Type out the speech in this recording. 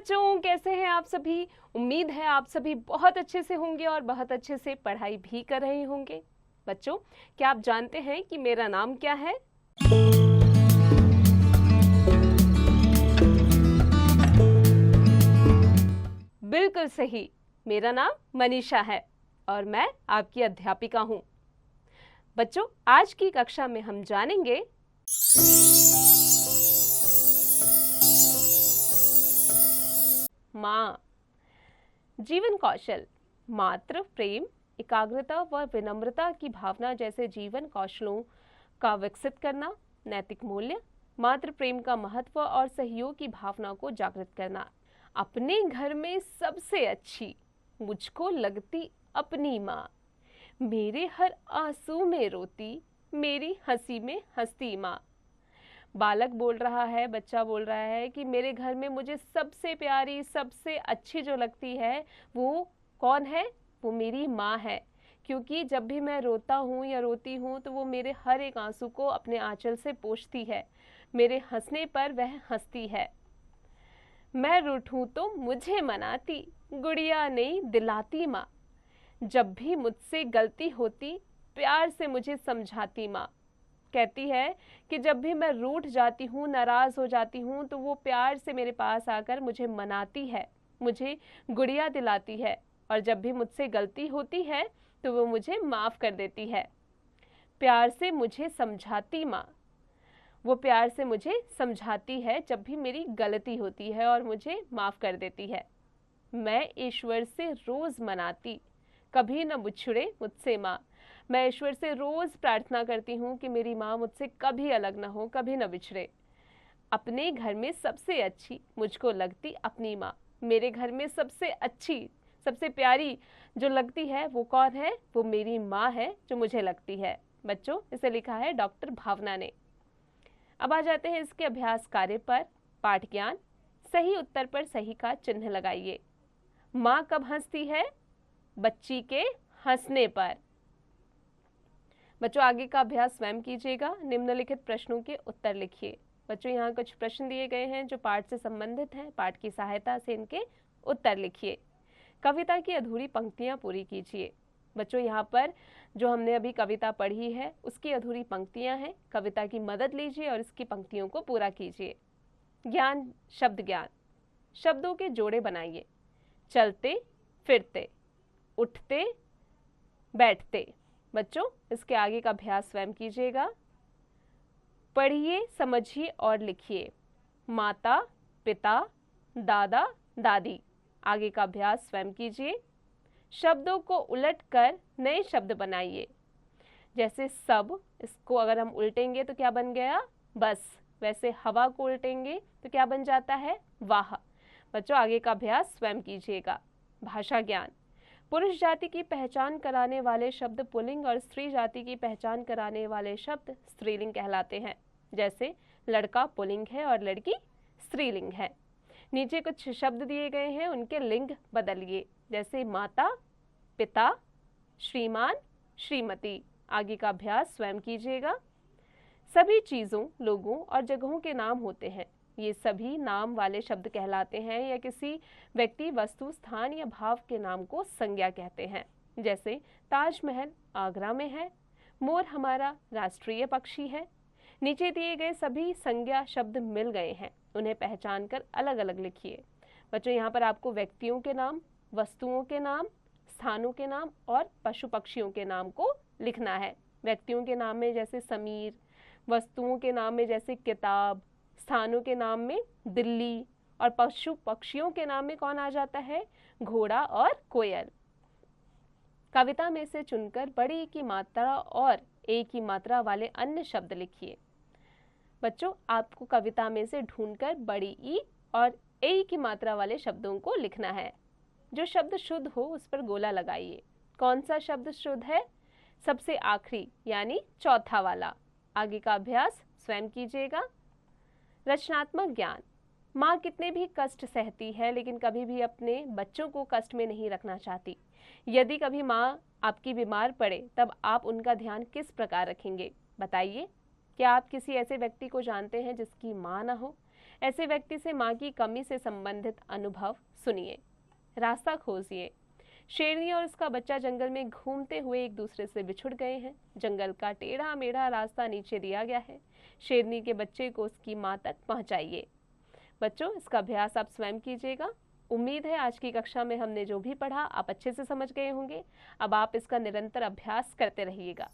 बच्चों, कैसे हैं आप सभी। उम्मीद है आप सभी बहुत अच्छे से होंगे और बहुत अच्छे से पढ़ाई भी कर रहे होंगे। बच्चों, क्या आप जानते हैं कि मेरा नाम क्या है? बिल्कुल सही, मेरा नाम मनीषा है और मैं आपकी अध्यापिका हूँ। बच्चों, आज की कक्षा में हम जानेंगे माँ। जीवन कौशल, मातृ प्रेम, एकाग्रता व विनम्रता की भावना जैसे जीवन कौशलों का विकसित करना, नैतिक मूल्य, मातृ प्रेम का महत्व और सहयोग की भावना को जागृत करना। अपने घर में सबसे अच्छी मुझको लगती अपनी माँ, मेरे हर आंसू में रोती, मेरी हंसी में हंसती माँ। बालक बोल रहा है, बच्चा बोल रहा है कि मेरे घर में मुझे सबसे प्यारी, सबसे अच्छी जो लगती है वो कौन है? वो मेरी माँ है, क्योंकि जब भी मैं रोता हूँ या रोती हूँ तो वो मेरे हर एक आंसू को अपने आंचल से पोंछती है, मेरे हंसने पर वह हंसती है। मैं रूठूं तो मुझे मनाती, गुड़िया नहीं दिलाती माँ। जब भी मुझसे गलती होती, प्यार से मुझे समझाती माँ। कहती है कि जब भी मैं रूठ जाती हूँ, नाराज हो जाती हूँ, तो वो प्यार से मेरे पास आकर मुझे मनाती है, मुझे गुड़िया दिलाती है, और जब भी मुझसे गलती होती है तो वो मुझे माफ़ कर देती है। प्यार से मुझे समझाती माँ, वो प्यार से मुझे समझाती है जब भी मेरी गलती होती है और मुझे माफ़ कर देती है। मैं ईश्वर से रोज़ मनाती, कभी न बिछड़े मुझसे माँ। मैं ईश्वर से रोज़ प्रार्थना करती हूँ कि मेरी माँ मुझसे कभी अलग ना हो, कभी न बिछड़े। अपने घर में सबसे अच्छी मुझको लगती अपनी माँ, मेरे घर में सबसे अच्छी, सबसे प्यारी जो लगती है वो कौन है? वो मेरी माँ है जो मुझे लगती है। बच्चों, इसे लिखा है डॉक्टर भावना ने। अब आ जाते हैं इसके अभ्यास कार्य पर। पाठ ज्ञान, सही उत्तर पर सही का चिन्ह लगाइए। माँ कब हंसती है? बच्ची के हंसने पर। बच्चों, आगे का अभ्यास स्वयं कीजिएगा। निम्नलिखित प्रश्नों के उत्तर लिखिए। बच्चों, यहाँ कुछ प्रश्न दिए गए हैं जो पाठ से संबंधित हैं। पाठ की सहायता से इनके उत्तर लिखिए। कविता की अधूरी पंक्तियाँ पूरी कीजिए। बच्चों, यहाँ पर जो हमने अभी कविता पढ़ी है उसकी अधूरी पंक्तियाँ हैं। कविता की मदद लीजिए और इसकी पंक्तियों को पूरा कीजिए। ज्ञान, शब्द ज्ञान, शब्दों के जोड़े बनाइए। चलते फिरते, उठते बैठते। बच्चों, इसके आगे का अभ्यास स्वयं कीजिएगा। पढ़िए, समझिए और लिखिए। माता पिता, दादा दादी। आगे का अभ्यास स्वयं कीजिए। शब्दों को उलटकर नए शब्द बनाइए। जैसे सब, इसको अगर हम उल्टेंगे तो क्या बन गया? बस। वैसे हवा को उल्टेंगे तो क्या बन जाता है? वाह। बच्चों, आगे का अभ्यास स्वयं कीजिएगा। भाषा ज्ञान, पुरुष जाति की पहचान कराने वाले शब्द पुल्लिंग और स्त्री जाति की पहचान कराने वाले शब्द स्त्रीलिंग कहलाते हैं। जैसे लड़का पुल्लिंग है और लड़की स्त्रीलिंग है। नीचे कुछ शब्द दिए गए हैं, उनके लिंग बदलिए। जैसे माता पिता, श्रीमान श्रीमती। आगे का अभ्यास स्वयं कीजिएगा। सभी चीज़ों, लोगों और जगहों के नाम होते हैं। ये सभी नाम वाले शब्द कहलाते हैं या किसी व्यक्ति, वस्तु, स्थान या भाव के नाम को संज्ञा कहते हैं। जैसे ताजमहल आगरा में है, मोर हमारा राष्ट्रीय पक्षी है। नीचे दिए गए सभी संज्ञा शब्द मिल गए हैं, उन्हें पहचान कर अलग अलग लिखिए। बच्चों, यहाँ पर आपको व्यक्तियों के नाम, वस्तुओं के नाम, स्थानों के नाम और पशु पक्षियों के नाम को लिखना है। व्यक्तियों के नाम में जैसे समीर, वस्तुओं के नाम में जैसे किताब, स्थानों के नाम में दिल्ली, और पशु पक्षियों के नाम में कौन आ जाता है? घोड़ा और कोयल। कविता में से चुनकर बड़ी की मात्रा और एक की मात्रा वाले अन्य शब्द लिखिए। बच्चों, आपको कविता में से ढूंढकर बड़ी ई और ए की मात्रा वाले शब्दों को लिखना है। जो शब्द शुद्ध हो उस पर गोला लगाइए। कौन सा शब्द शुद्ध है? सबसे आखिरी यानी चौथा वाला। आगे का अभ्यास स्वयं कीजिएगा। रचनात्मक ज्ञान, माँ कितने भी कष्ट सहती है लेकिन कभी भी अपने बच्चों को कष्ट में नहीं रखना चाहती। यदि कभी माँ आपकी बीमार पड़े तब आप उनका ध्यान किस प्रकार रखेंगे? बताइए। क्या आप किसी ऐसे व्यक्ति को जानते हैं जिसकी माँ ना हो? ऐसे व्यक्ति से माँ की कमी से संबंधित अनुभव सुनिए। रास्ता खोजिए। शेरनी और उसका बच्चा जंगल में घूमते हुए एक दूसरे से बिछुड़ गए हैं। जंगल का टेढ़ा मेढ़ा रास्ता नीचे दिया गया है। शेरनी के बच्चे को उसकी माँ तक पहुंचाइए। बच्चों, इसका अभ्यास आप स्वयं कीजिएगा। उम्मीद है आज की कक्षा में हमने जो भी पढ़ा आप अच्छे से समझ गए होंगे। अब आप इसका निरंतर अभ्यास करते रहिएगा।